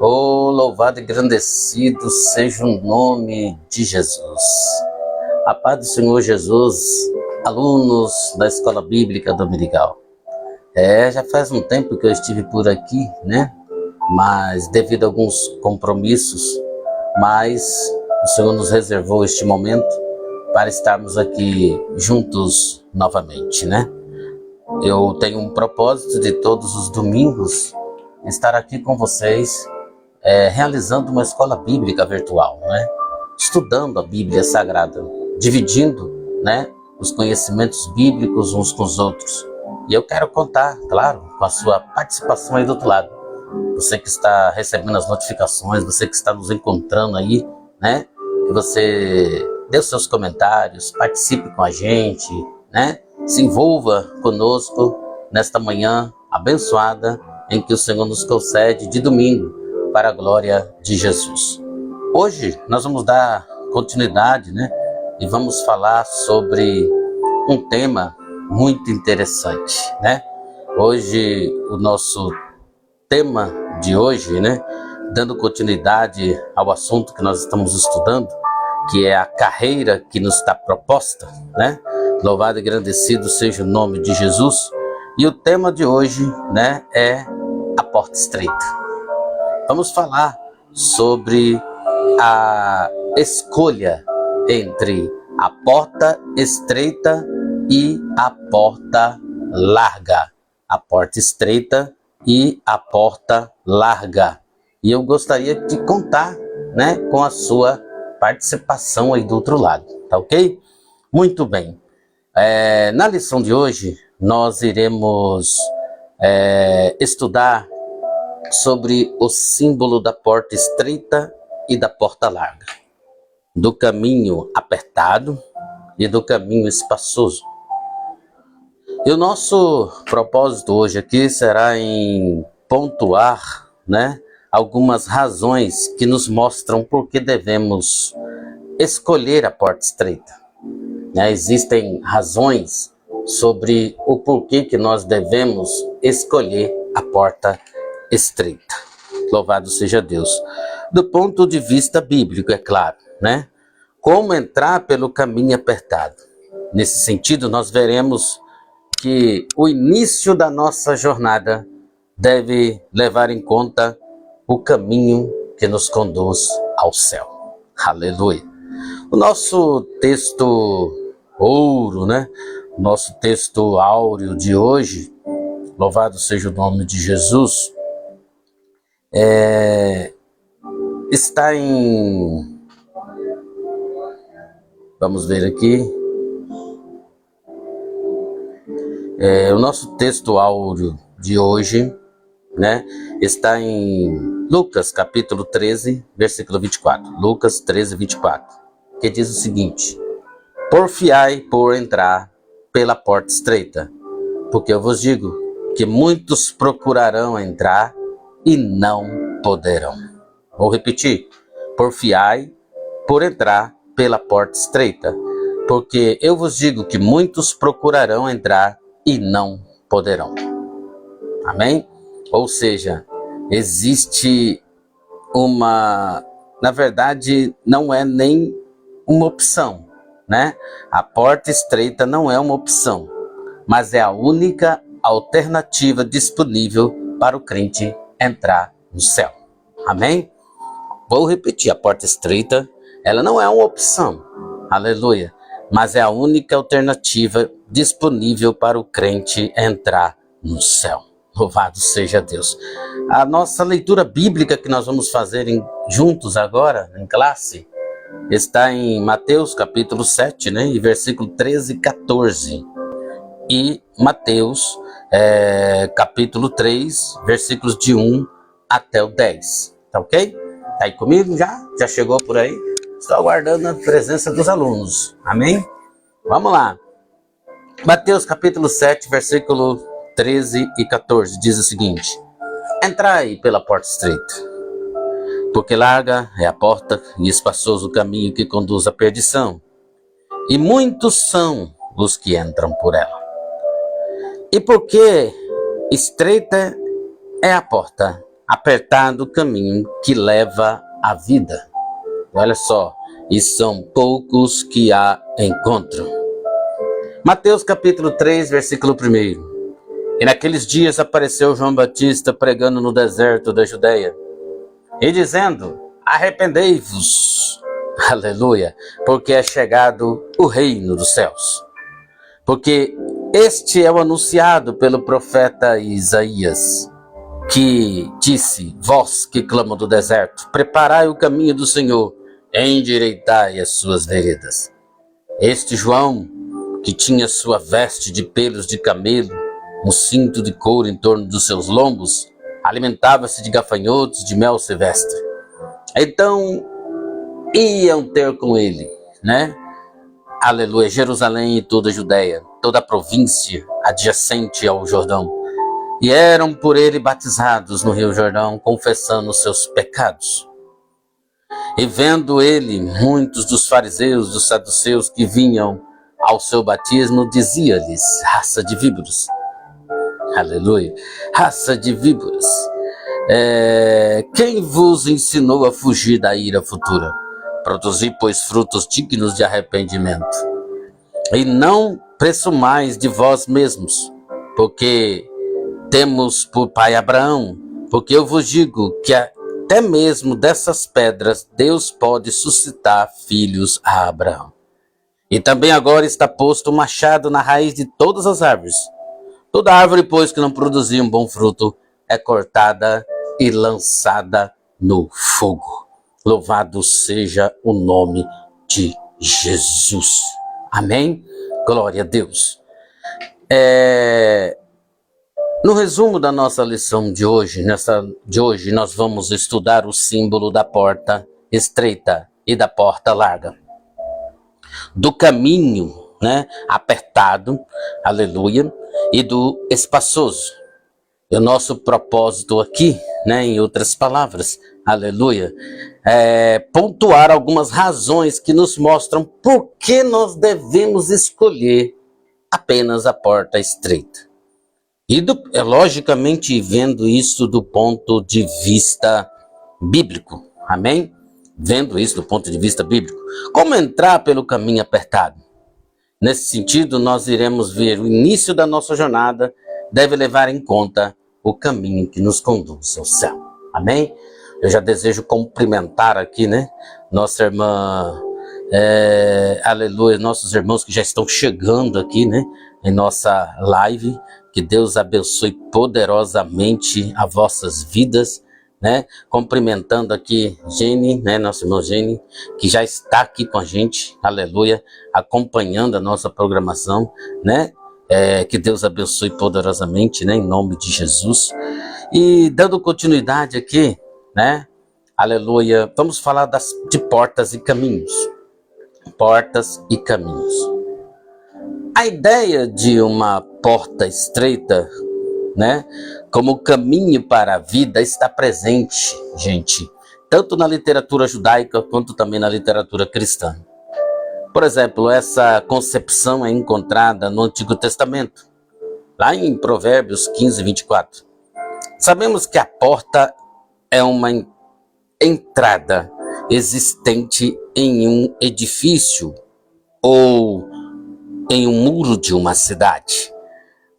Oh, louvado e engrandecido seja o nome de Jesus. A paz do Senhor Jesus, alunos da Escola Bíblica Dominical. Já faz um tempo que eu estive por aqui, né? Mas devido a alguns compromissos, mas o Senhor nos reservou este momento para estarmos aqui juntos novamente, né? Eu tenho um propósito de todos os domingos estar aqui com vocês, realizando uma escola bíblica virtual, né? Estudando a Bíblia Sagrada, dividindo, né, os conhecimentos bíblicos uns com os outros. E eu quero contar, claro, com a sua participação aí do outro lado. Você que está recebendo as notificações, você que está nos encontrando aí, né? Que você dê os seus comentários, participe com a gente, né? Se envolva conosco nesta manhã abençoada em que o Senhor nos concede de domingo para a glória de Jesus. Hoje nós vamos dar continuidade, né? E vamos falar sobre um tema muito interessante, né? Hoje, o nosso tema de hoje, né? Dando continuidade ao assunto que nós estamos estudando, que é a carreira que nos está proposta, né? Louvado e engrandecido seja o nome de Jesus. E o tema de hoje, né, é a porta estreita. Vamos falar sobre a escolha entre a porta estreita e a porta larga. A porta estreita e a porta larga. E eu gostaria de contar, né, com a sua participação aí do outro lado, tá ok? Muito bem. Na lição de hoje, nós iremos estudar sobre o símbolo da porta estreita e da porta larga, do caminho apertado e do caminho espaçoso. E o nosso propósito hoje aqui será em pontuar, né, algumas razões que nos mostram por que devemos escolher a porta estreita. Existem razões sobre o porquê que nós devemos escolher a porta estreita. Louvado seja Deus. Do ponto de vista bíblico, é claro, né? Como entrar pelo caminho apertado. Nesse sentido, nós veremos que o início da nossa jornada deve levar em conta o caminho que nos conduz ao céu. Aleluia. O nosso texto ouro, né? O nosso texto áureo de hoje, louvado seja o nome de Jesus, está em... Vamos ver aqui. O nosso texto áureo de hoje, né, está em Lucas capítulo 13, versículo 24. Lucas 13, 24. Que diz o seguinte: porfiai por entrar pela porta estreita, porque eu vos digo que muitos procurarão entrar e não poderão. Vou repetir: porfiai por entrar pela porta estreita, porque eu vos digo que muitos procurarão entrar e não poderão. Amém? Ou seja, existe na verdade, não é nem uma opção, né? A porta estreita não é uma opção, mas é a única alternativa disponível para o crente entrar no céu. Amém? Vou repetir: a porta estreita, ela não é uma opção, aleluia, mas é a única alternativa disponível para o crente entrar no céu. Louvado seja Deus. A nossa leitura bíblica que nós vamos fazer juntos agora, em classe, está em Mateus capítulo 7, né, e versículo 13 e 14. E Mateus capítulo 3, versículos de 1 até o 10. Tá ok? Tá aí comigo já? Já chegou por aí? Estou aguardando a presença dos alunos. Amém? Vamos lá. Mateus capítulo 7, versículo 13 e 14 diz o seguinte: entrai pela porta estreita, porque larga é a porta e espaçoso o caminho que conduz à perdição, e muitos são os que entram por ela. E porque estreita é a porta apertado caminho que leva à vida. Olha só, e são poucos que a encontram. Mateus capítulo 3, versículo 1. E naqueles dias apareceu João Batista pregando no deserto da Judeia e dizendo: arrependei-vos, aleluia, porque é chegado o reino dos céus. Porque este é o anunciado pelo profeta Isaías, que disse: vós que clamam do deserto, preparai o caminho do Senhor, endireitai as suas veredas. Este João, que tinha sua veste de pelos de camelo, um cinto de couro em torno dos seus lombos, alimentava-se de gafanhotos de mel silvestre. Então iam ter com ele, né? Aleluia, Jerusalém e toda a Judéia, toda a província adjacente ao Jordão. E eram por ele batizados no Rio Jordão, confessando os seus pecados. E vendo ele muitos dos fariseus, dos saduceus que vinham ao seu batismo, dizia-lhes: raça de víboras. Aleluia, raça de víboras. Quem vos ensinou a fugir da ira futura? Produzi, pois, frutos dignos de arrependimento. E não presumais de vós mesmos, porque temos por pai Abraão. Porque eu vos digo que até mesmo dessas pedras Deus pode suscitar filhos a Abraão. E também agora está posto um machado na raiz de todas as árvores. Toda árvore, pois, que não produzir um bom fruto, é cortada e lançada no fogo. Louvado seja o nome de Jesus. Amém? Glória a Deus. No resumo da nossa lição de hoje, nós vamos estudar o símbolo da porta estreita e da porta larga. Do caminho, né, apertado, aleluia, e do espaçoso. E o nosso propósito aqui, né, em outras palavras, aleluia, é pontuar algumas razões que nos mostram por que nós devemos escolher apenas a porta estreita. E logicamente vendo isso do ponto de vista bíblico, amém? Vendo isso do ponto de vista bíblico. Como entrar pelo caminho apertado? Nesse sentido, nós iremos ver o início da nossa jornada deve levar em conta o caminho que nos conduz ao céu. Amém? Eu já desejo cumprimentar aqui, né, nossa irmã, aleluia, nossos irmãos que já estão chegando aqui, né, em nossa live. Que Deus abençoe poderosamente as vossas vidas, né? Cumprimentando aqui Jenny, né? Nossa irmã Jenny, que já está aqui com a gente, aleluia, acompanhando a nossa programação, né? Que Deus abençoe poderosamente, né? Em nome de Jesus. E dando continuidade aqui, né? Aleluia, vamos falar de portas e caminhos. Portas e caminhos. A ideia de uma porta estreita, né, como caminho para a vida está presente, gente, tanto na literatura judaica quanto também na literatura cristã. Por exemplo, essa concepção é encontrada no Antigo Testamento, lá em Provérbios 15, 24. Sabemos que a porta é uma entrada existente em um edifício ou em um muro de uma cidade.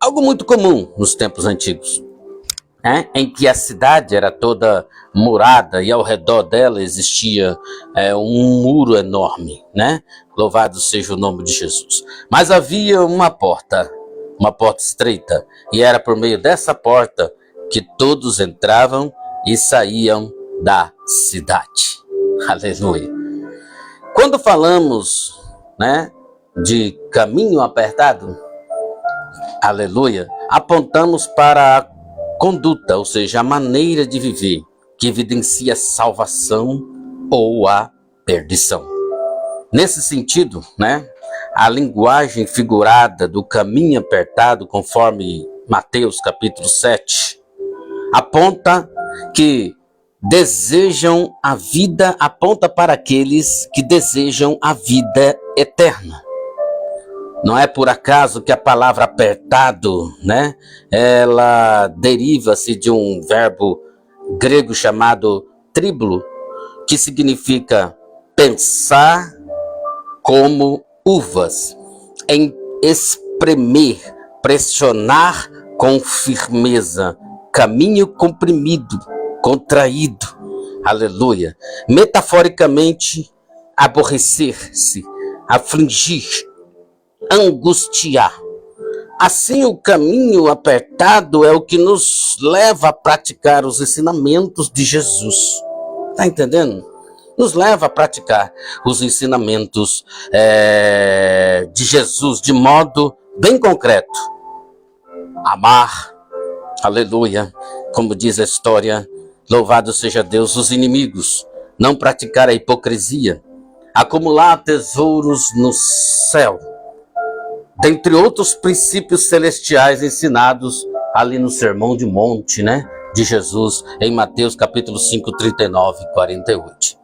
Algo muito comum nos tempos antigos, né? Em que a cidade era toda murada e ao redor dela existia um muro enorme, né? Louvado seja o nome de Jesus. Mas havia uma porta estreita, e era por meio dessa porta que todos entravam e saíam da cidade. Aleluia. Quando falamos, né, de caminho apertado, aleluia, apontamos para a conduta, ou seja, a maneira de viver, que evidencia a salvação ou a perdição. Nesse sentido, né, a linguagem figurada do caminho apertado, conforme Mateus capítulo 7, aponta para aqueles que desejam a vida eterna. Não é por acaso que a palavra apertado, né, ela deriva-se de um verbo grego chamado tríbulo, que significa pensar como uvas, em espremer, pressionar com firmeza, caminho comprimido, contraído, aleluia. Metaforicamente, aborrecer-se, afligir, angustiar. Assim, o caminho apertado é o que nos leva a praticar os ensinamentos de Jesus. Tá entendendo? Nos leva a praticar os ensinamentos de Jesus de modo bem concreto. Amar, aleluia, como diz a história, louvado seja Deus, os inimigos. Não praticar a hipocrisia, acumular tesouros no céu, dentre outros princípios celestiais ensinados ali no Sermão do Monte, né, de Jesus, em Mateus capítulo 5, 39 e 48.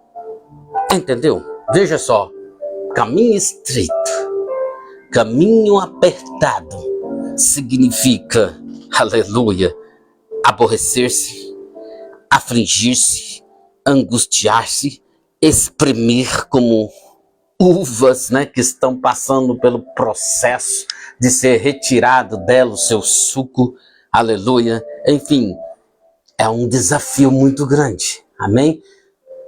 Entendeu? Veja só, caminho estreito, caminho apertado, significa, aleluia, aborrecer-se, afligir-se, angustiar-se, exprimir como uvas, né, que estão passando pelo processo de ser retirado dela o seu suco, aleluia. Enfim, é um desafio muito grande, amém?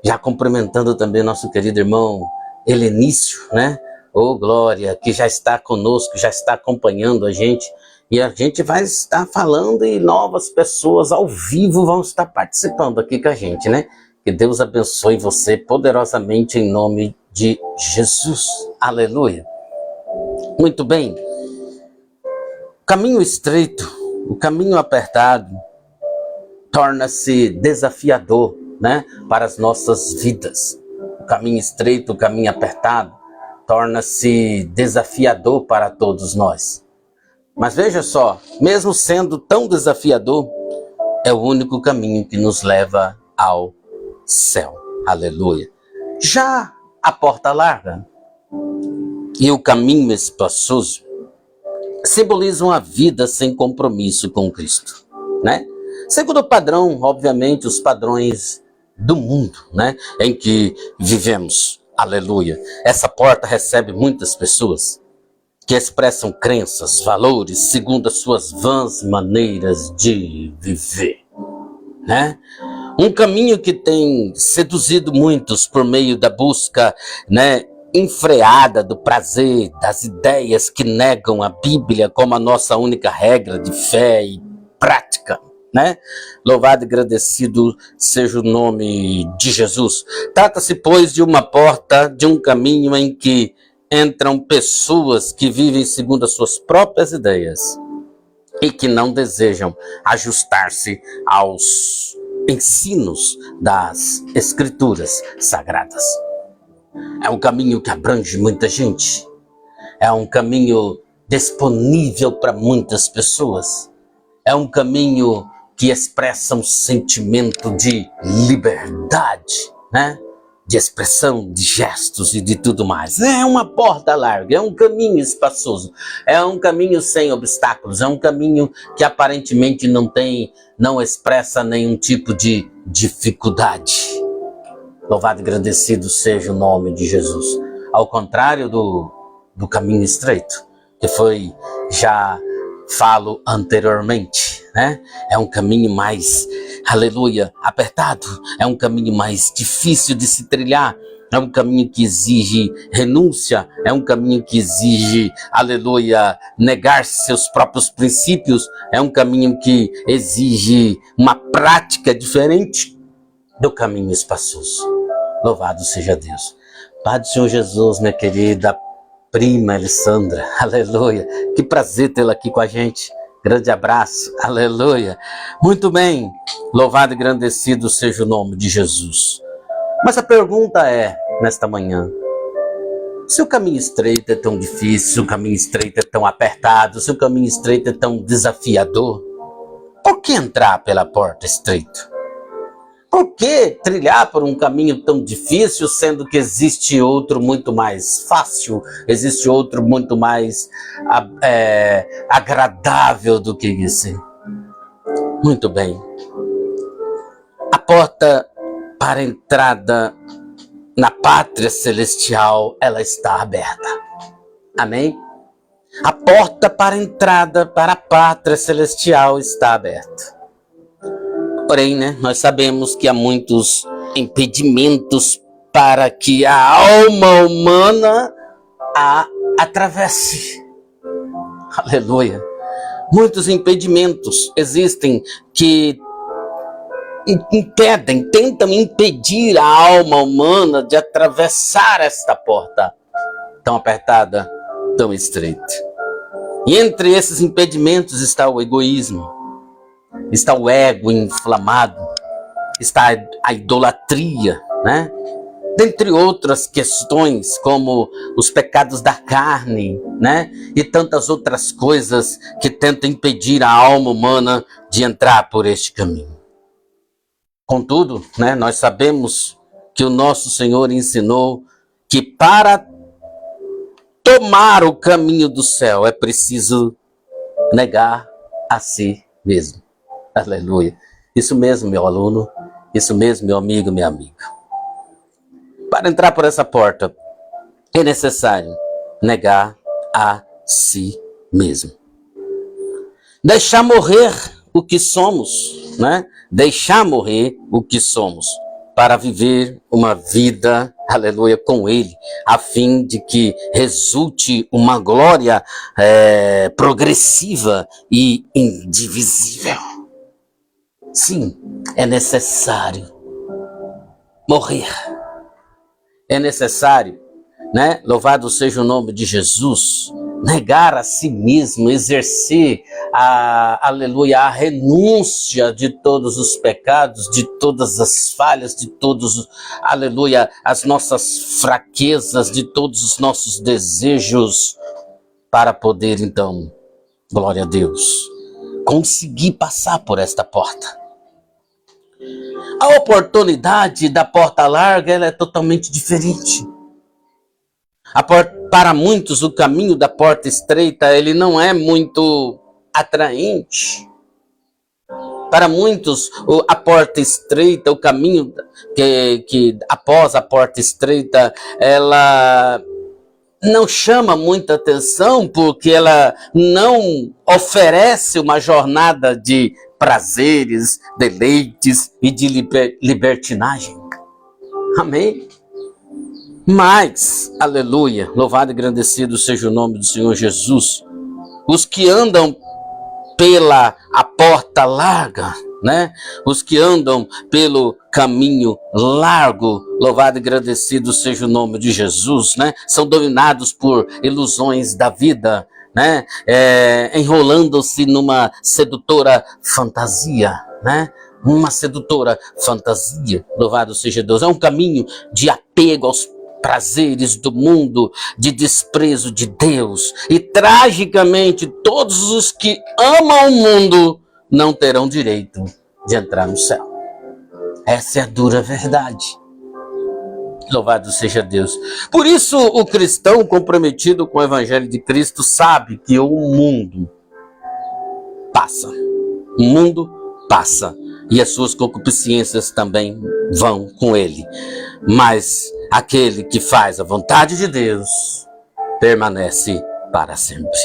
Já cumprimentando também nosso querido irmão Helenício, né? Ô glória, que já está conosco, já está acompanhando a gente. E a gente vai estar falando e novas pessoas ao vivo vão estar participando aqui com a gente, né? Que Deus abençoe você poderosamente em nome de Jesus. Aleluia. Muito bem. O caminho estreito, o caminho apertado, torna-se desafiador, né, para as nossas vidas. O caminho estreito, o caminho apertado, torna-se desafiador para todos nós. Mas veja só, mesmo sendo tão desafiador, é o único caminho que nos leva ao céu. Aleluia. Já a porta larga e o caminho espaçoso simbolizam a vida sem compromisso com Cristo, né? Segundo o padrão, obviamente, os padrões do mundo, né, em que vivemos. Aleluia. Essa porta recebe muitas pessoas que expressam crenças, valores, segundo as suas vãs maneiras de viver, né? Um caminho que tem seduzido muitos por meio da busca, né, enfreada do prazer, das ideias que negam a Bíblia como a nossa única regra de fé e prática, né? Louvado e agradecido seja o nome de Jesus. Trata-se, pois, de uma porta, de um caminho em que entram pessoas que vivem segundo as suas próprias ideias e que não desejam ajustar-se aos ensinos das Escrituras Sagradas. É um caminho que abrange muita gente. É um caminho disponível para muitas pessoas. É um caminho que expressa um sentimento de liberdade, né? De expressão, de gestos e de tudo mais. É uma porta larga, é um caminho espaçoso, é um caminho sem obstáculos, é um caminho que aparentemente não expressa nenhum tipo de dificuldade. Louvado e agradecido seja o nome de Jesus. Ao contrário do caminho estreito, que foi, já falo anteriormente, né? É um caminho mais, aleluia, apertado, é um caminho mais difícil de se trilhar, é um caminho que exige renúncia, é um caminho que exige, aleluia, negar seus próprios princípios, é um caminho que exige uma prática diferente do caminho espaçoso. Louvado seja Deus. Pai do Senhor Jesus, minha querida prima Alessandra, aleluia, que prazer tê-la aqui com a gente, grande abraço, aleluia. Muito bem, louvado e engrandecido seja o nome de Jesus. Mas a pergunta é, nesta manhã, se o caminho estreito é tão difícil, se o caminho estreito é tão apertado, se o caminho estreito é tão desafiador, por que entrar pela porta estreita? Por que trilhar por um caminho tão difícil, sendo que existe outro muito mais fácil, existe outro muito mais agradável do que esse? Muito bem. porta para a entrada na pátria celestial, ela está aberta. Amém? A porta para a entrada para a pátria celestial está aberta. Porém, nós sabemos que há muitos impedimentos para que a alma humana a atravesse. Aleluia. Muitos impedimentos existem que tentam impedir a alma humana de atravessar esta porta tão apertada, tão estreita. E entre esses impedimentos está o egoísmo, está o ego inflamado, está a idolatria, né? Dentre outras questões, como os pecados da carne, né? E tantas outras coisas que tentam impedir a alma humana de entrar por este caminho. Contudo, nós sabemos que o nosso Senhor ensinou que para tomar o caminho do céu é preciso negar a si mesmo. Aleluia. Isso mesmo, meu aluno. Isso mesmo, meu amigo, minha amiga. Para entrar por essa porta, é necessário negar a si mesmo. Deixar morrer o que somos, Deixar morrer o que somos para viver uma vida, aleluia, com Ele, a fim de que resulte uma glória progressiva e indivisível. Sim, é necessário morrer. É necessário, louvado seja o nome de Jesus, negar a si mesmo, exercer aleluia, a renúncia de todos os pecados, de todas as falhas, de todos, aleluia, as nossas fraquezas, de todos os nossos desejos, para poder então, glória a Deus, conseguir passar por esta porta. A oportunidade da porta larga, ela é totalmente diferente. Para muitos, o caminho da porta estreita, ele não é muito atraente. Para muitos, a porta estreita, o caminho que após a porta estreita, ela não chama muita atenção, porque ela não oferece uma jornada de prazeres, deleites e de libertinagem. Amém? Mas, aleluia, louvado e engrandecido seja o nome do Senhor Jesus. Os que andam pela a porta larga, Os que andam pelo caminho largo, louvado e agradecido seja o nome de Jesus, São dominados por ilusões da vida, enrolando-se numa sedutora fantasia, Uma sedutora fantasia, louvado seja Deus. É um caminho de apego aos prazeres do mundo, de desprezo de Deus. E tragicamente, todos os que amam o mundo não terão direito de entrar no céu. Essa é a dura verdade. Louvado seja Deus. Por isso, o cristão comprometido com o Evangelho de Cristo sabe que o mundo passa. O mundo passa. E as suas concupiscências também vão com ele. Mas aquele que faz a vontade de Deus permanece para sempre.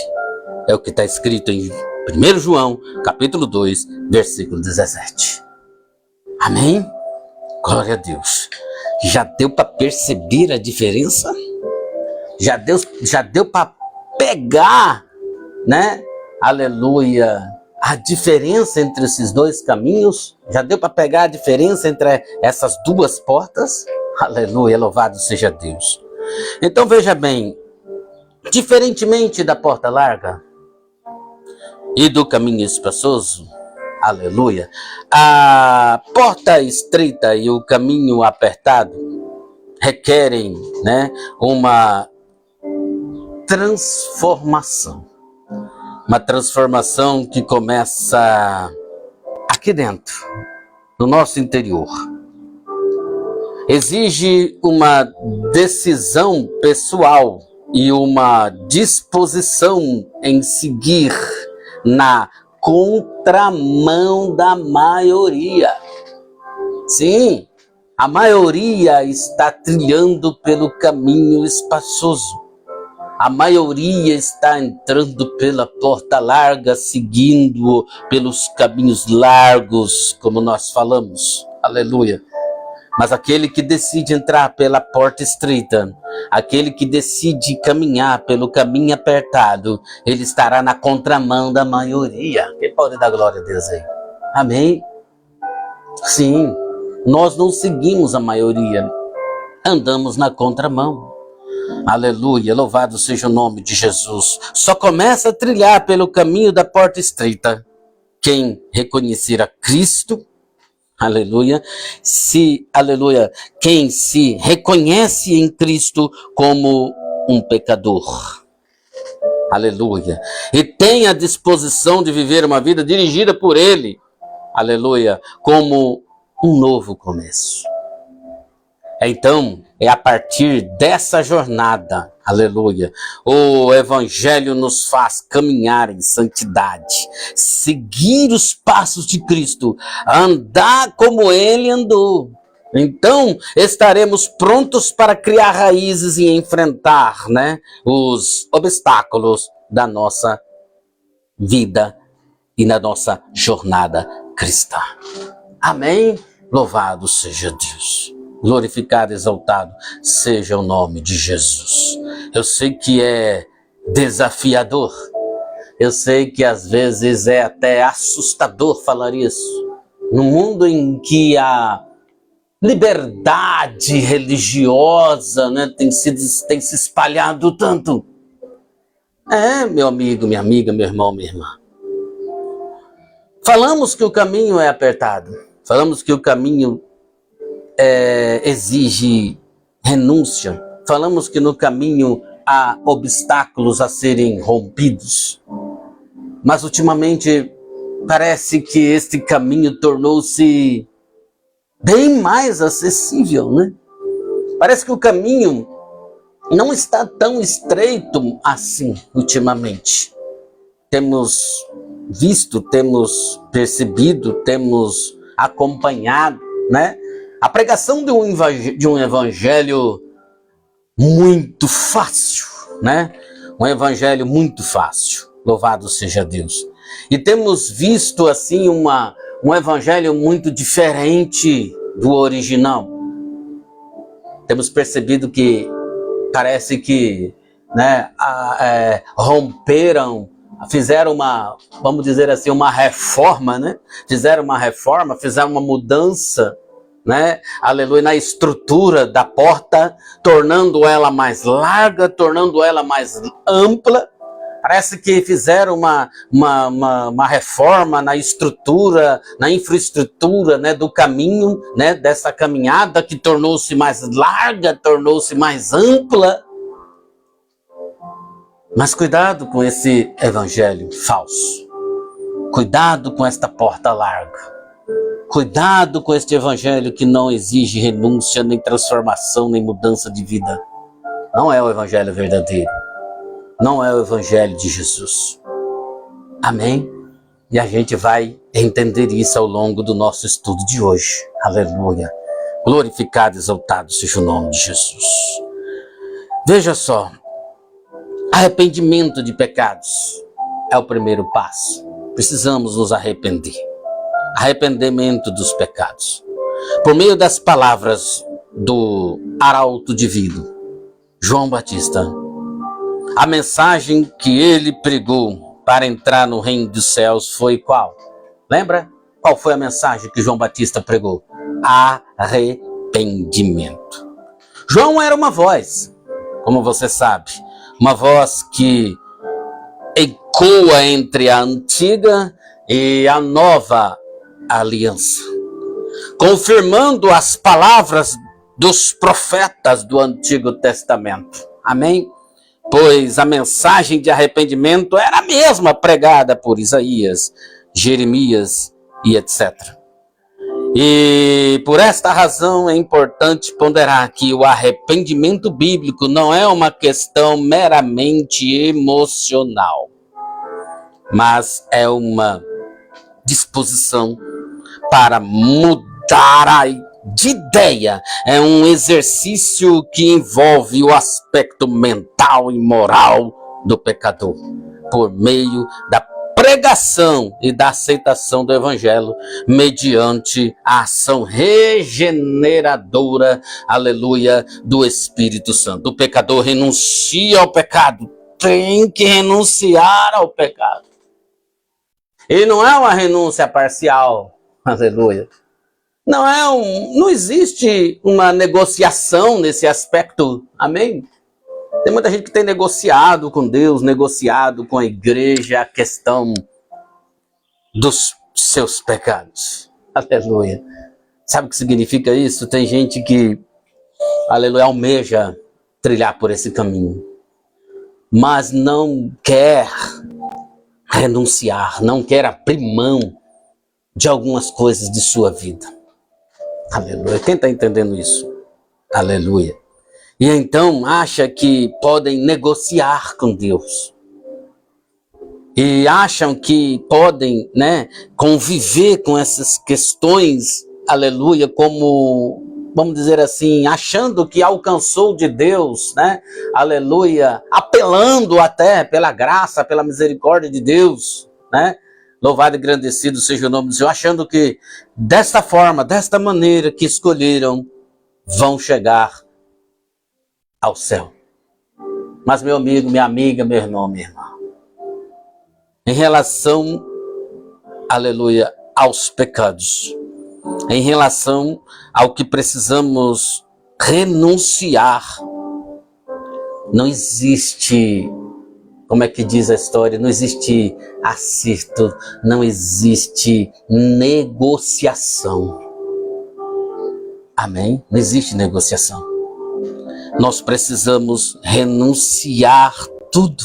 É o que está escrito em 1 João, capítulo 2, versículo 17. Amém? Glória a Deus. Já deu para perceber a diferença? Já deu para pegar, Aleluia. A diferença entre esses dois caminhos? Já deu para pegar a diferença entre essas duas portas? Aleluia, louvado seja Deus. Então veja bem, diferentemente da porta larga e do caminho espaçoso, aleluia, a porta estreita e o caminho apertado requerem, uma transformação. Uma transformação que começa aqui dentro, no nosso interior. Exige uma decisão pessoal e uma disposição em seguir na contramão da maioria. Sim, a maioria está trilhando pelo caminho espaçoso. A maioria está entrando pela porta larga, seguindo pelos caminhos largos, como nós falamos. Aleluia. Mas aquele que decide entrar pela porta estreita, aquele que decide caminhar pelo caminho apertado, ele estará na contramão da maioria. Quem pode dar glória a Deus aí? Amém? Sim, nós não seguimos a maioria, andamos na contramão. Aleluia, louvado seja o nome de Jesus. Só começa a trilhar pelo caminho da porta estreita quem reconhecer a Cristo. Aleluia. Aleluia, quem se reconhece em Cristo como um pecador. Aleluia. E tem a disposição de viver uma vida dirigida por Ele. Aleluia, como um novo começo. Então, é a partir dessa jornada, aleluia, o Evangelho nos faz caminhar em santidade, seguir os passos de Cristo, andar como Ele andou. Então, estaremos prontos para criar raízes e enfrentar, os obstáculos da nossa vida e na nossa jornada cristã. Amém? Louvado seja Deus. Glorificado, exaltado seja o nome de Jesus. Eu sei que é desafiador. Eu sei que às vezes é até assustador falar isso. No mundo em que a liberdade religiosa tem se espalhado tanto. Meu amigo, minha amiga, meu irmão, minha irmã. Falamos que o caminho é apertado. Falamos que o caminho exige renúncia. Falamos que no caminho há obstáculos a serem rompidos. Mas ultimamente parece que este caminho tornou-se bem mais acessível, Parece que o caminho não está tão estreito assim ultimamente. Temos visto, temos percebido, temos acompanhado, a pregação de um evangelho muito fácil, Um evangelho muito fácil. Louvado seja Deus. E temos visto assim um evangelho muito diferente do original. Temos percebido que parece que romperam, fizeram vamos dizer assim, uma reforma, Fizeram uma reforma, fizeram uma mudança, Aleluia, na estrutura da porta, tornando ela mais larga, tornando ela mais ampla. Parece que fizeram uma reforma na estrutura, na infraestrutura, do caminho, dessa caminhada que tornou-se mais larga, tornou-se mais ampla. Mas cuidado com esse evangelho falso. Cuidado com esta porta larga. Cuidado com este evangelho que não exige renúncia, nem transformação, nem mudança de vida. Não é o evangelho verdadeiro. Não é o evangelho de Jesus. Amém? E a gente vai entender isso ao longo do nosso estudo de hoje. Aleluia. Glorificado, exaltado seja o nome de Jesus. Veja só. Arrependimento de pecados é o primeiro passo. Precisamos nos arrepender. Arrependimento dos pecados. Por meio das palavras do arauto divino, João Batista, a mensagem que ele pregou para entrar no reino dos céus foi qual? Lembra? Qual foi a mensagem que João Batista pregou? Arrependimento. João era uma voz, como você sabe, uma voz que ecoa entre a antiga e a nova aliança, confirmando as palavras dos profetas do Antigo Testamento. Amém? Pois a mensagem de arrependimento era a mesma pregada por Isaías, Jeremias e etc. E por esta razão é importante ponderar que o arrependimento bíblico não é uma questão meramente emocional, mas é uma disposição para mudar mudar de ideia. É um exercício que envolve o aspecto mental e moral do pecador, por meio da pregação e da aceitação do evangelho, mediante a ação regeneradora, aleluia, do Espírito Santo. O pecador renuncia ao pecado, tem que renunciar ao pecado. E não é uma renúncia parcial, aleluia. Não existe uma negociação nesse aspecto, amém? Tem muita gente que tem negociado com Deus, negociado com a igreja a questão dos seus pecados. Aleluia. Sabe o que significa isso? Tem gente que, aleluia, almeja trilhar por esse caminho, mas não quer renunciar, não quer abrir mão de algumas coisas de sua vida. Aleluia. Quem está entendendo isso? Aleluia. E então acha que podem negociar com Deus. E acham que podem, conviver com essas questões, aleluia, como, vamos dizer assim, achando que alcançou de Deus, aleluia, apelando até pela graça, pela misericórdia de Deus, Louvado e engrandecido seja o nome do Senhor, achando que desta forma, desta maneira que escolheram, vão chegar ao céu. Mas meu amigo, minha amiga, meu irmão, minha irmã, em relação, aleluia, aos pecados, em relação ao que precisamos renunciar, não existe, como é que diz a história, não existe acerto, não existe negociação. Amém? Não existe negociação. Nós precisamos renunciar tudo.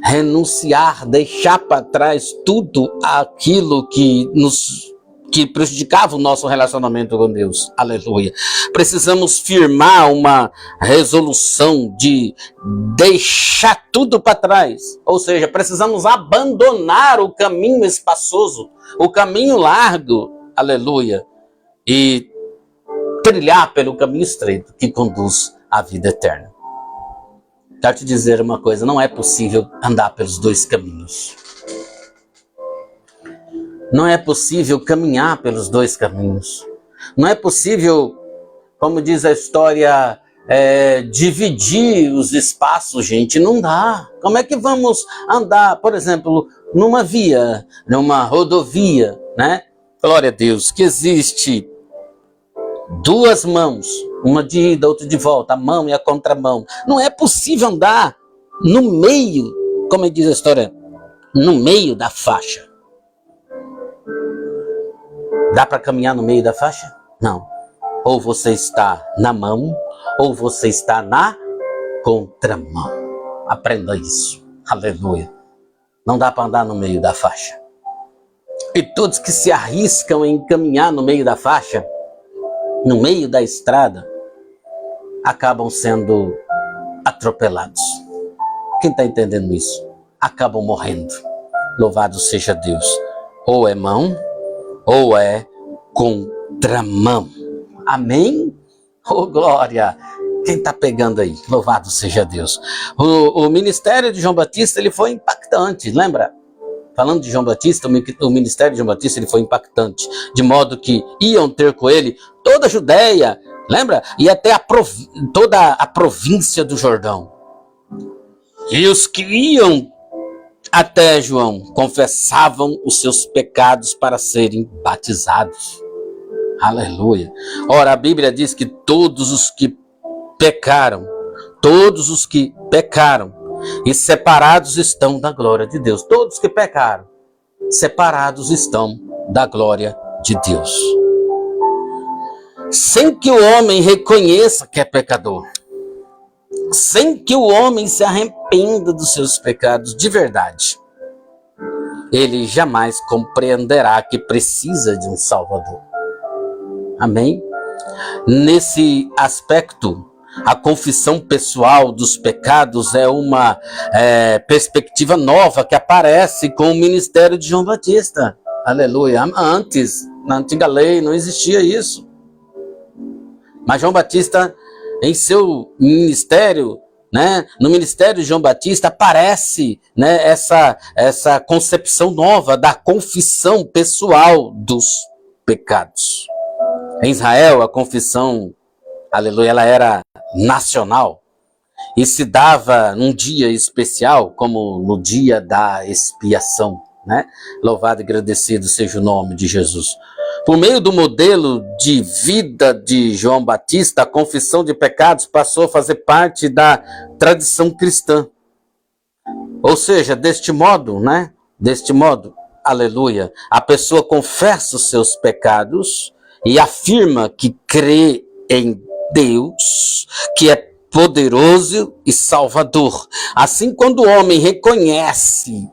Renunciar, deixar para trás tudo aquilo que prejudicava o nosso relacionamento com Deus. Aleluia. Precisamos firmar uma resolução de deixar tudo para trás. Ou seja, precisamos abandonar o caminho espaçoso, o caminho largo. Aleluia. E trilhar pelo caminho estreito que conduz à vida eterna. Quero te dizer uma coisa, não é possível andar pelos dois caminhos. Não é possível caminhar pelos dois caminhos. Não é possível, como diz a história, dividir os espaços, gente. Não dá. Como é que vamos andar, por exemplo, numa via, numa rodovia, Glória a Deus, que existe duas mãos, uma de ida, outra de volta, a mão e a contramão. Não é possível andar no meio, como diz a história, no meio da faixa. Dá para caminhar no meio da faixa? Não. Ou você está na mão, ou você está na contramão. Aprenda isso. Aleluia. Não dá para andar no meio da faixa. E todos que se arriscam em caminhar no meio da faixa, no meio da estrada, acabam sendo atropelados. Quem está entendendo isso? Acabam morrendo. Louvado seja Deus. Ou é mão, ou é contramão. Amém? Oh, glória! Quem está pegando aí? Louvado seja Deus. O ministério de João Batista, ele foi impactante, lembra? Falando de João Batista, o ministério de João Batista, ele foi impactante, de modo que iam ter com ele toda a Judéia, lembra? E até toda a província do Jordão. E os que iam até João confessavam os seus pecados para serem batizados. Aleluia. Ora, a Bíblia diz que todos os que pecaram e separados estão da glória de Deus. Todos que pecaram, separados estão da glória de Deus. Sem que o homem reconheça que é pecador, sem que o homem se arrependa dos seus pecados de verdade, ele jamais compreenderá que precisa de um Salvador. Amém? Nesse aspecto, a confissão pessoal dos pecados é uma perspectiva nova que aparece com o ministério de João Batista. Aleluia. Antes, Na antiga lei não existia isso. Mas João Batista, em seu ministério, né, no ministério de João Batista, aparece, né, essa concepção nova da confissão pessoal dos pecados. Em Israel, a confissão, aleluia, ela era nacional e se dava num dia especial, como no dia da expiação, né? Louvado e agradecido seja o nome de Jesus. Por meio do modelo de vida de João Batista, a confissão de pecados passou a fazer parte da tradição cristã. Ou seja, deste modo, né? Deste modo, aleluia, a pessoa confessa os seus pecados e afirma que crê em Deus, que é poderoso e salvador. Assim, quando o homem reconhece,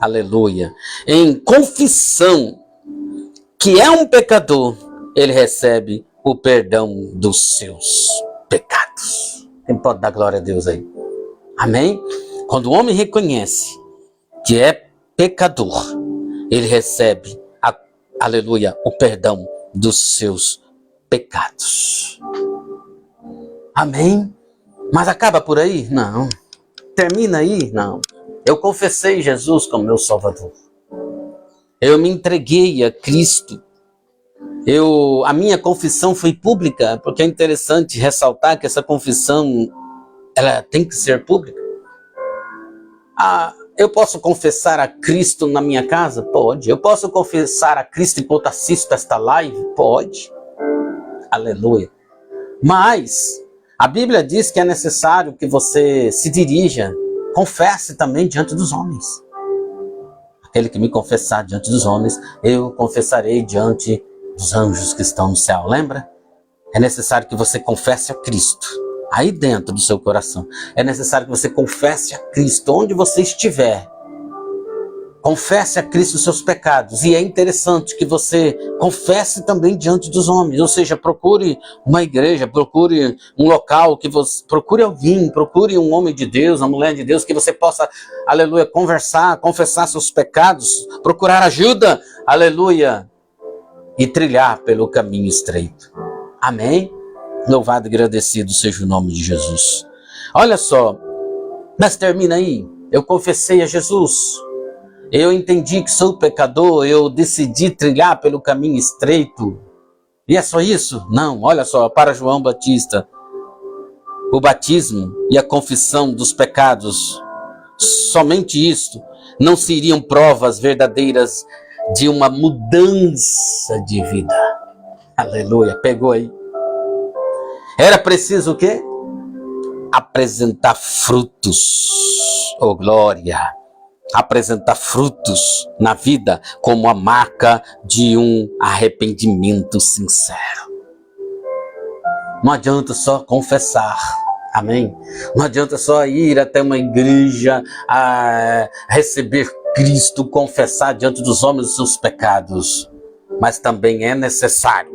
aleluia, em confissão que é um pecador, ele recebe o perdão dos seus pecados. Quem pode dar glória a Deus aí? Amém? Quando o homem reconhece que é pecador, ele recebe, aleluia, o perdão dos seus pecados. Amém? Mas acaba por aí? Não. Termina aí? Não. Eu confessei Jesus como meu Salvador. Eu me entreguei a Cristo. A minha confissão foi pública, porque é interessante ressaltar que essa confissão, ela tem que ser pública. Eu posso confessar a Cristo na minha casa? Pode. Eu posso confessar a Cristo enquanto assisto esta live? Pode. Aleluia. Mas a Bíblia diz que é necessário que você se dirija, confesse também diante dos homens. Aquele que me confessar diante dos homens, eu confessarei diante dos anjos que estão no céu. Lembra? É necessário que você confesse a Cristo aí dentro do seu coração. É necessário que você confesse a Cristo onde você estiver. Confesse a Cristo os seus pecados. E é interessante que você confesse também diante dos homens. Ou seja, procure uma igreja, procure um local, procure alguém, procure um homem de Deus, uma mulher de Deus, que você possa, aleluia, confessar seus pecados, procurar ajuda, aleluia, e trilhar pelo caminho estreito. Amém? Louvado e agradecido seja o nome de Jesus. Olha só, mas termina aí. Eu confessei a Jesus. Eu entendi que sou pecador, eu decidi trilhar pelo caminho estreito. E é só isso? Não, olha só, para João Batista, o batismo e a confissão dos pecados, somente isto, não seriam provas verdadeiras de uma mudança de vida. Aleluia, pegou aí. Era preciso o quê? Apresentar frutos. Oh, glória! Apresentar frutos na vida como a marca de um arrependimento sincero. Não adianta só confessar, amém? Não adianta só ir até uma igreja a receber Cristo, confessar diante dos homens os seus pecados, mas também é necessário,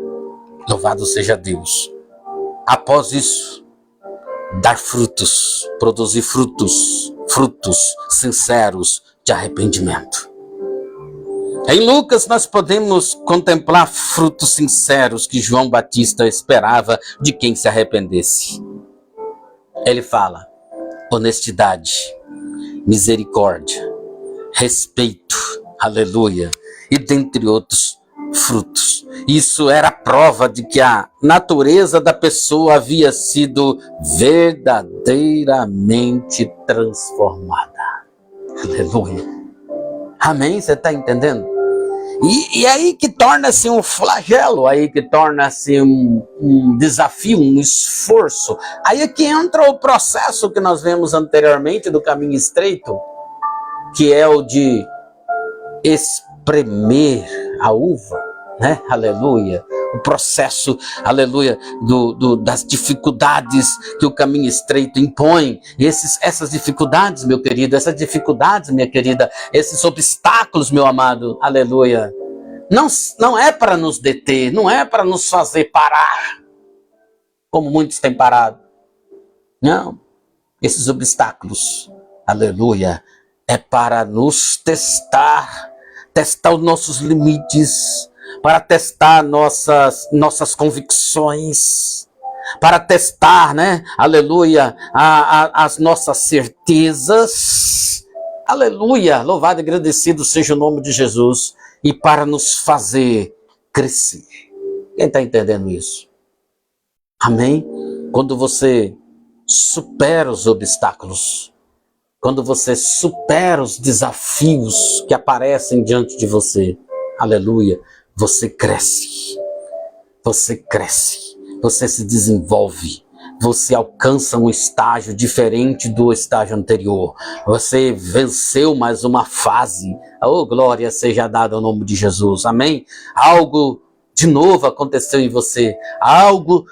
louvado seja Deus, após isso, dar frutos, produzir frutos sinceros de arrependimento. Em Lucas nós podemos contemplar frutos sinceros que João Batista esperava de quem se arrependesse. Ele fala: honestidade, misericórdia, respeito, aleluia, e dentre outros frutos. Isso era a prova de que a natureza da pessoa havia sido verdadeiramente transformada. Aleluia. Amém? Você está entendendo? E aí que torna-se um flagelo, aí que torna-se um desafio, um esforço. Aí é que entra o processo que nós vemos anteriormente do caminho estreito, que é o de espremer a uva, né? Aleluia. O processo, aleluia, das dificuldades que o caminho estreito impõe. E essas dificuldades, meu querido, essas dificuldades, minha querida, esses obstáculos, meu amado, aleluia, não é para nos deter, não é para nos fazer parar, como muitos têm parado. Não, esses obstáculos, aleluia, é para nos testar os nossos limites, para testar nossas convicções, para testar, né, aleluia, as nossas certezas, aleluia, louvado e agradecido seja o nome de Jesus, e para nos fazer crescer. Quem está entendendo isso? Amém? Quando você supera os obstáculos, quando você supera os desafios que aparecem diante de você, aleluia, você cresce, você se desenvolve, você alcança um estágio diferente do estágio anterior, você venceu mais uma fase. Oh, glória seja dada ao nome de Jesus, amém? Algo de novo aconteceu em você, algo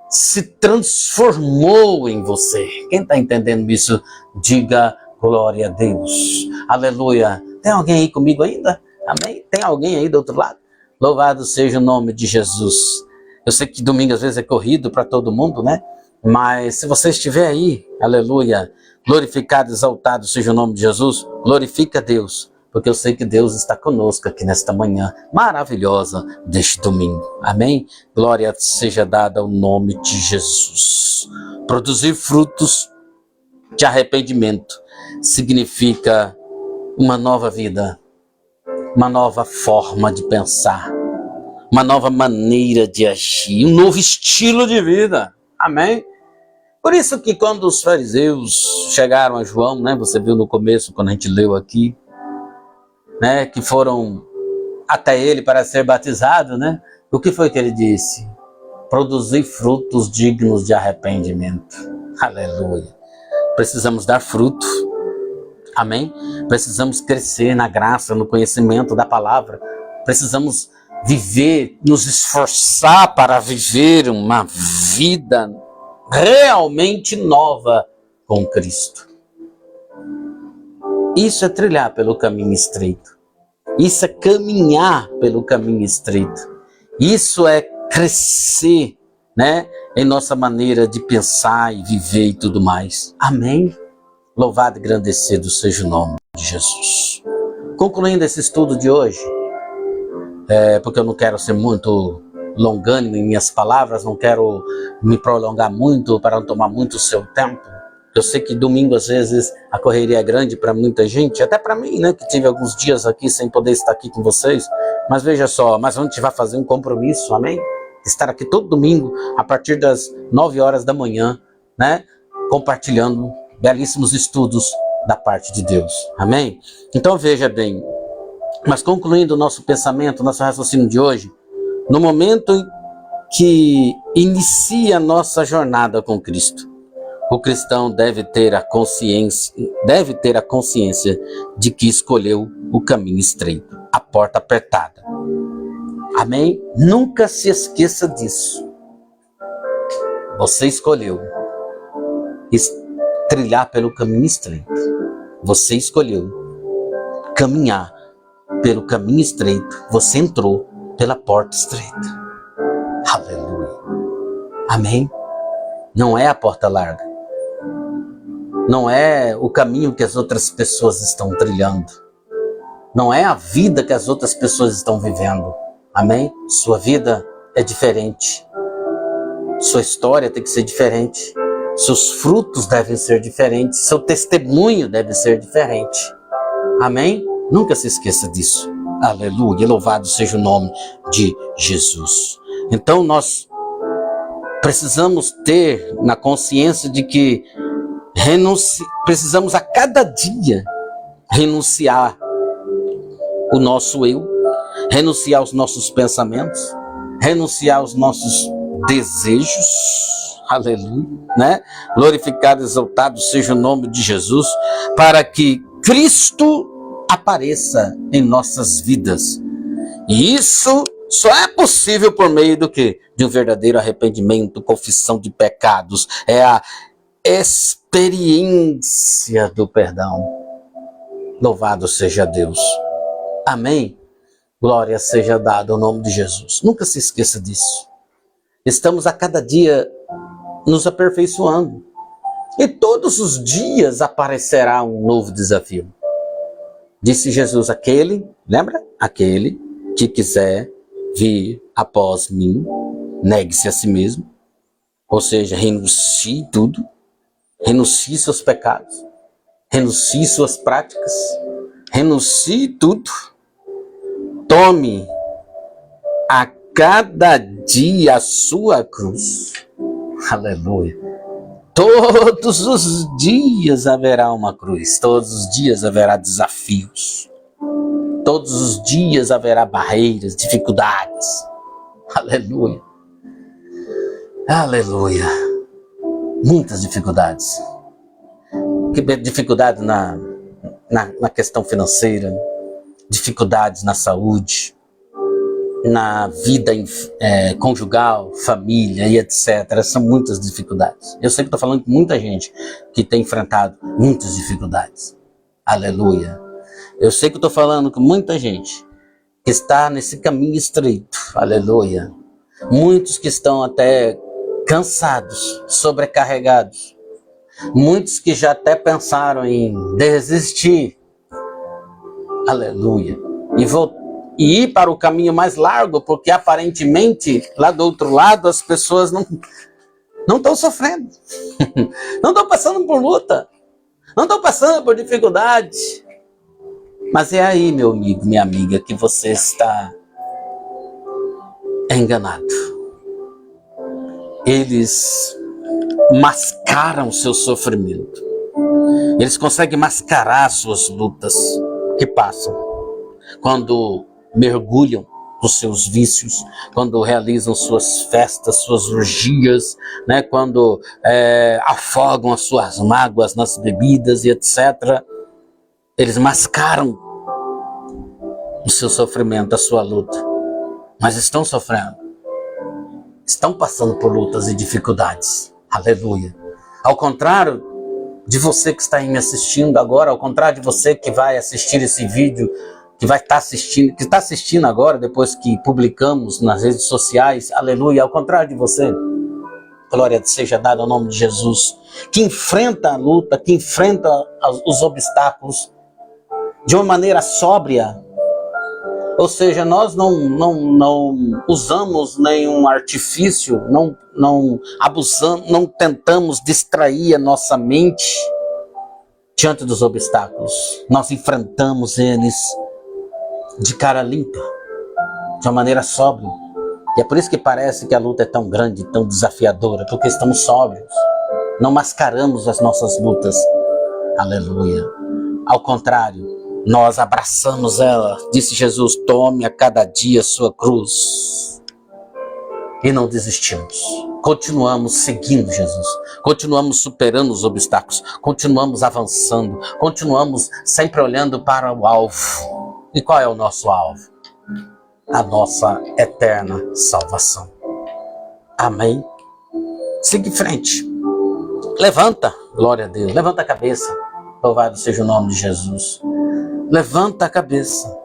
se transformou em você. Quem está entendendo isso, diga glória a Deus, aleluia. Tem alguém aí comigo ainda? Amém? Tem alguém aí do outro lado? Louvado seja o nome de Jesus. Eu sei que domingo às vezes é corrido para todo mundo, né? Mas se você estiver aí, aleluia, glorificado, exaltado seja o nome de Jesus, glorifica a Deus, porque eu sei que Deus está conosco aqui nesta manhã maravilhosa deste domingo. Amém? Glória seja dada ao nome de Jesus. Produzir frutos de arrependimento significa uma nova vida, uma nova forma de pensar, uma nova maneira de agir, um novo estilo de vida. Amém? Por isso que quando os fariseus chegaram a João, né, você viu no começo, quando a gente leu aqui, né, que foram até ele para ser batizado, né? O que foi que ele disse? Produzir frutos dignos de arrependimento. Aleluia. Precisamos dar fruto. Amém? Precisamos crescer na graça, no conhecimento da palavra. Precisamos viver, nos esforçar para viver uma vida realmente nova com Cristo. Isso é trilhar pelo caminho estreito. Isso é caminhar pelo caminho estreito. Isso é crescer, né, em nossa maneira de pensar e viver e tudo mais. Amém? Louvado e engrandecido seja o nome de Jesus. Concluindo esse estudo de hoje, porque eu não quero ser muito longânimo em minhas palavras, não quero me prolongar muito para não tomar muito o seu tempo. Eu sei que domingo, às vezes, a correria é grande para muita gente, até para mim, né, que tive alguns dias aqui sem poder estar aqui com vocês. Mas veja só, mas a gente vai fazer um compromisso, amém? Estar aqui todo domingo, a partir das 9 horas da manhã, né, compartilhando belíssimos estudos da parte de Deus, amém? Então veja bem, mas concluindo o nosso pensamento, nosso raciocínio de hoje, no momento em que inicia a nossa jornada com Cristo, o cristão deve ter a consciência de que escolheu o caminho estreito, a porta apertada. Amém? Nunca se esqueça disso. Você escolheu trilhar pelo caminho estreito. Você escolheu caminhar pelo caminho estreito. Você entrou pela porta estreita. Aleluia. Amém? Não é a porta larga. Não é o caminho que as outras pessoas estão trilhando. Não é a vida que as outras pessoas estão vivendo. Amém? Sua vida é diferente. Sua história tem que ser diferente. Seus frutos devem ser diferentes. Seu testemunho deve ser diferente. Amém? Nunca se esqueça disso. Aleluia. Louvado seja o nome de Jesus. Então nós precisamos ter na consciência de que precisamos a cada dia renunciar o nosso eu, renunciar os nossos pensamentos, renunciar os nossos desejos, aleluia, né? Glorificado, exaltado seja o nome de Jesus, para que Cristo apareça em nossas vidas. E isso só é possível por meio do quê? De um verdadeiro arrependimento, confissão de pecados, é a experiência do perdão. Louvado seja Deus. Amém? Glória seja dada ao nome de Jesus. Nunca se esqueça disso. Estamos a cada dia nos aperfeiçoando. E todos os dias aparecerá um novo desafio. Disse Jesus, lembra? Aquele que quiser vir após mim, negue-se a si mesmo, ou seja, renuncie tudo, renuncie seus pecados, renuncie suas práticas, renuncie tudo, tome a cada dia a sua cruz. Aleluia. Todos os dias haverá uma cruz, todos os dias haverá desafios, todos os dias haverá barreiras, dificuldades. Aleluia. Aleluia. Muitas dificuldades. Dificuldade na questão financeira, dificuldades na saúde, na vida conjugal, família e etc. São muitas dificuldades. Eu sei que estou falando com muita gente que tem enfrentado muitas dificuldades. Aleluia. Eu sei que estou falando com muita gente que está nesse caminho estreito. Aleluia. Muitos que estão até cansados, sobrecarregados. Muitos que já até pensaram em desistir. Aleluia. E ir para o caminho mais largo, porque aparentemente, lá do outro lado, as pessoas não estão sofrendo. Não estão passando por luta. Não estão passando por dificuldade. Mas é aí, meu amigo, minha amiga, que você está enganado. Eles mascaram seu sofrimento. Eles conseguem mascarar suas lutas que passam quando mergulham nos seus vícios, quando realizam suas festas, suas orgias, né? Quando afogam as suas mágoas nas bebidas e etc. Eles mascaram o seu sofrimento, a sua luta, mas estão sofrendo, estão passando por lutas e dificuldades. Aleluia. Ao contrário de você que está aí me assistindo agora, ao contrário de você que vai assistir esse vídeo, que vai estar assistindo, que está assistindo agora, depois que publicamos nas redes sociais, aleluia, ao contrário de você, glória seja dada ao nome de Jesus, que enfrenta a luta, que enfrenta os obstáculos de uma maneira sóbria, ou seja, nós não usamos nenhum artifício, não abusamos, não tentamos distrair a nossa mente diante dos obstáculos. Nós enfrentamos eles de cara limpa, de uma maneira sóbria. E é por isso que parece que a luta é tão grande, tão desafiadora, porque estamos sóbrios, não mascaramos as nossas lutas. Aleluia. Ao contrário, nós abraçamos ela. Disse Jesus, tome a cada dia a sua cruz. E não desistimos. Continuamos seguindo Jesus. Continuamos superando os obstáculos. Continuamos avançando. Continuamos sempre olhando para o alvo. E qual é o nosso alvo? A nossa eterna salvação. Amém? Siga em frente. Levanta, glória a Deus. Levanta a cabeça. Louvado seja o nome de Jesus. Levanta a cabeça,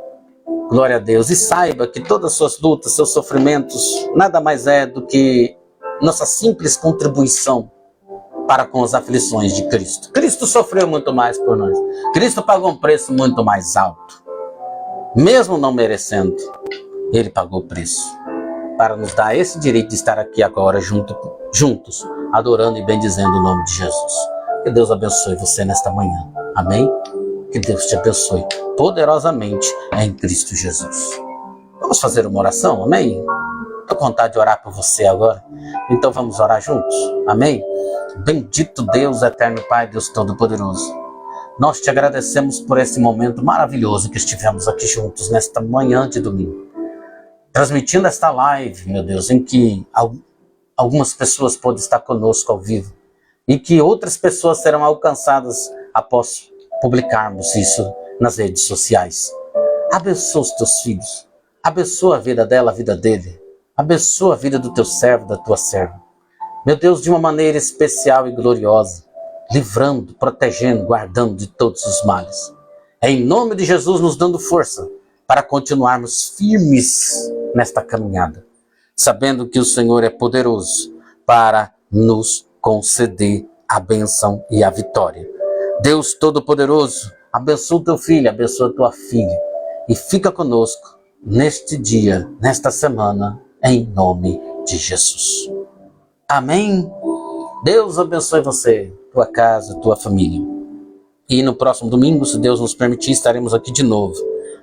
glória a Deus, e saiba que todas as suas lutas, seus sofrimentos, nada mais é do que nossa simples contribuição para com as aflições de Cristo. Cristo sofreu muito mais por nós. Cristo pagou um preço muito mais alto. Mesmo não merecendo, Ele pagou o preço para nos dar esse direito de estar aqui agora juntos, adorando e bendizendo o nome de Jesus. Que Deus abençoe você nesta manhã. Amém? Que Deus te abençoe poderosamente em Cristo Jesus. Vamos fazer uma oração, amém? Estou com vontade de orar por você agora. Então vamos orar juntos, amém? Bendito Deus, eterno Pai, Deus Todo-Poderoso. Nós te agradecemos por esse momento maravilhoso que estivemos aqui juntos nesta manhã de domingo. Transmitindo esta live, meu Deus, em que algumas pessoas podem estar conosco ao vivo. E que outras pessoas serão alcançadas após publicarmos isso nas redes sociais. Abençoa os teus filhos. Abençoa a vida dela, a vida dele. Abençoa a vida do teu servo, da tua serva. Meu Deus, de uma maneira especial e gloriosa. Livrando, protegendo, guardando de todos os males. É em nome de Jesus nos dando força para continuarmos firmes nesta caminhada. Sabendo que o Senhor é poderoso para nos conceder a bênção e a vitória. Deus Todo-Poderoso, abençoa o teu filho, abençoa a tua filha e fica conosco neste dia, nesta semana, em nome de Jesus. Amém? Deus abençoe você, tua casa, tua família. E no próximo domingo, se Deus nos permitir, estaremos aqui de novo,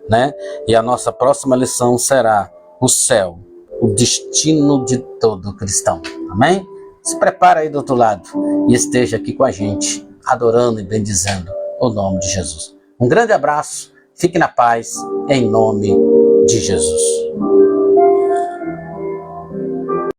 né? E a nossa próxima lição será o céu, o destino de todo cristão. Amém? Se prepara aí do outro lado e esteja aqui com a gente, adorando e bendizendo o nome de Jesus. Um grande abraço, fique na paz, em nome de Jesus.